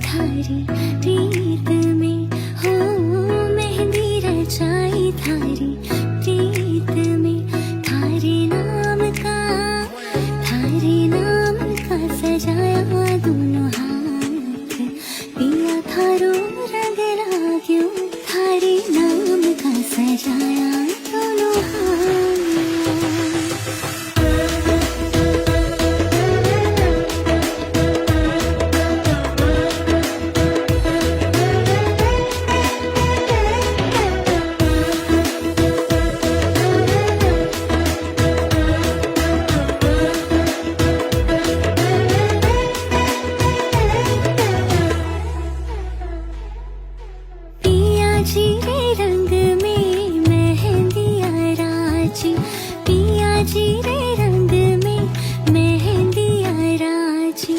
थारी प्रीत में हो मेहंदी रचाई थारी प्रीत में थारे नाम का सजाया दोनों हाथ पिया थारो रंग लाग्यो थारे नाम का सजाया दोनों हाथ जीरे रंग में मेहंदिया राजी पिया जीरे रंग में मेहंदिया राजी